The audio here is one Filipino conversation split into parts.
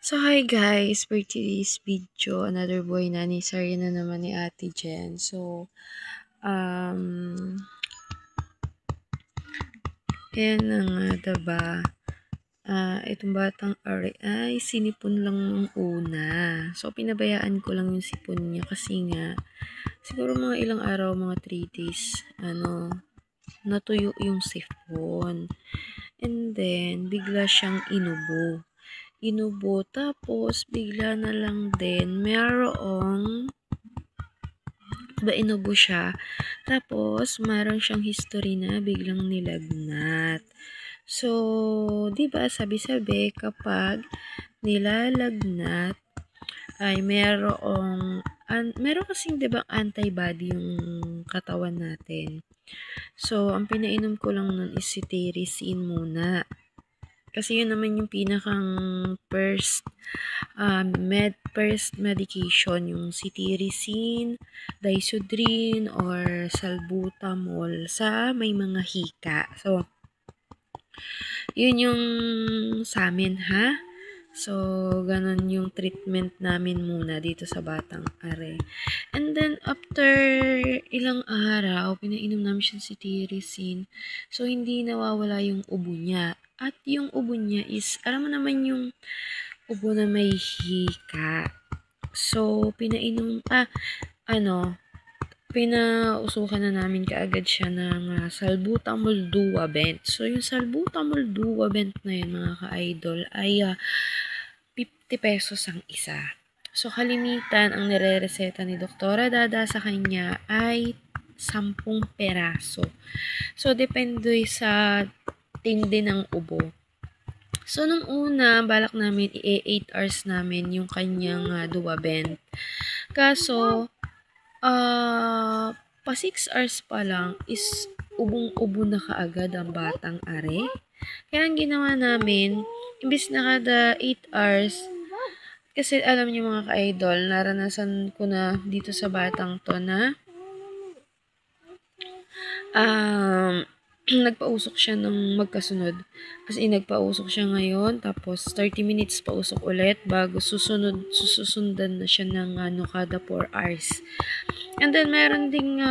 So, hi guys! For today's video, another boy nani sorry na naman ni Ate Jen. So, um, ayan na nga, diba? Itong batang Ari ay sinipon lang nung una. So, pinabayaan ko lang yung sipon niya kasi nga, siguro mga ilang araw, mga 3 days, natuyo yung sipon. And then, bigla siyang inubo. Tapos, bigla na lang din, inubo siya. Tapos, meron siyang history na biglang nilagnat. So, di ba sabi-sabi kapag nilalagnat ay meron kasing 'di ba antibody yung katawan natin. So, ang pinainom ko lang nun is cetirizine muna. Kasi yun naman yung pinakang first medication, yung cetirizine, Disodrin, or salbutamol sa may mga hika. So, yun yung sa amin, ha? So, ganun yung treatment namin muna dito sa Batang Are. And then, after ilang araw, pinainom namin siya si cetirizine. So, hindi nawawala yung ubo niya. At yung ubo niya is, alam mo naman yung ubo na may hika. So, pinausukan na namin kaagad siya ng salbutamol duabent. So, yung salbutamol duabent na yun, mga ka-idol, ay 50 pesos ang isa. So, kalimitan, ang nire-reseta ni Doktora Dada sa kanya ay 10 peraso. So, depende sa tindi ng ubo. So, nung una, balak namin i-8 hours namin yung kanyang duabent. Kaso, pa 6 hours pa lang is ubong-ubo na kaagad ang Batang Are. Kaya ang ginawa namin, imbis na kada 8 hours, kasi alam niyo mga ka-idol, naranasan ko na dito sa batang to na nagpausok siya ng magkasunod. Kasi nagpausok siya ngayon, tapos 30 minutes pausok ulit bago susundan na siya ng kada 4 hours. And then meron ding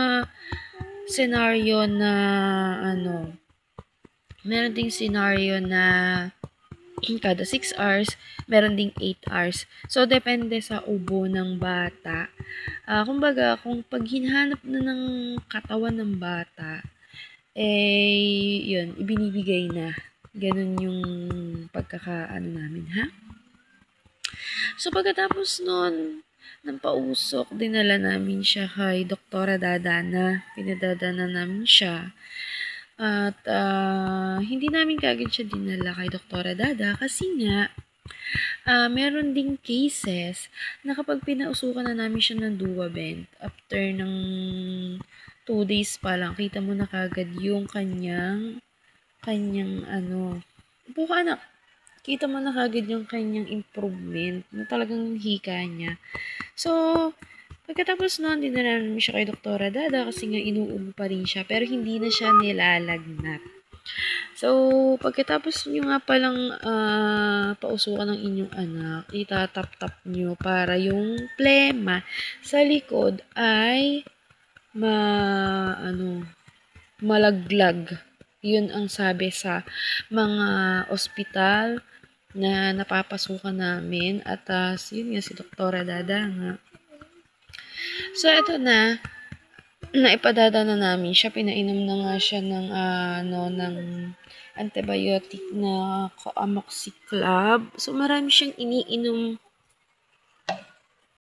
scenario na kada 6 hours, meron ding 8 hours. So, depende sa ubo ng bata. Kumbaga, kung pag hinahanap na ng katawan ng bata, yun, ibinibigay na. Ganun yung pagkakaano namin, ha? So, pagkatapos nun, ng pausok, dinala namin siya kay Doktora Dadana. Pinadadana namin siya. At hindi namin kagad siya dinala kay Doktora Dada kasi nga meron ding cases na kapag pinausukan na namin siya ng duabent, after ng 2 days pa lang, kita mo na kagad yung kanyang buka anak, kita mo na kagad yung kanyang improvement na talagang hika niya. So, pagkatapos nun, dinala namin siya kay Doktora Dada kasi nga inuubo pa rin siya pero hindi na siya nilalagnat. So, pagkatapos nyo nga palang pausukan ng inyong anak, itatap-tap nyo para yung plema sa likod ay malaglag. Yun ang sabi sa mga ospital na napapasukan namin at yun nga si Doktora Dada nga. So, eto na, naipadada na namin siya. Pinainom na nga siya ng antibiotic na Amoxicillin. So, marami siyang iniinom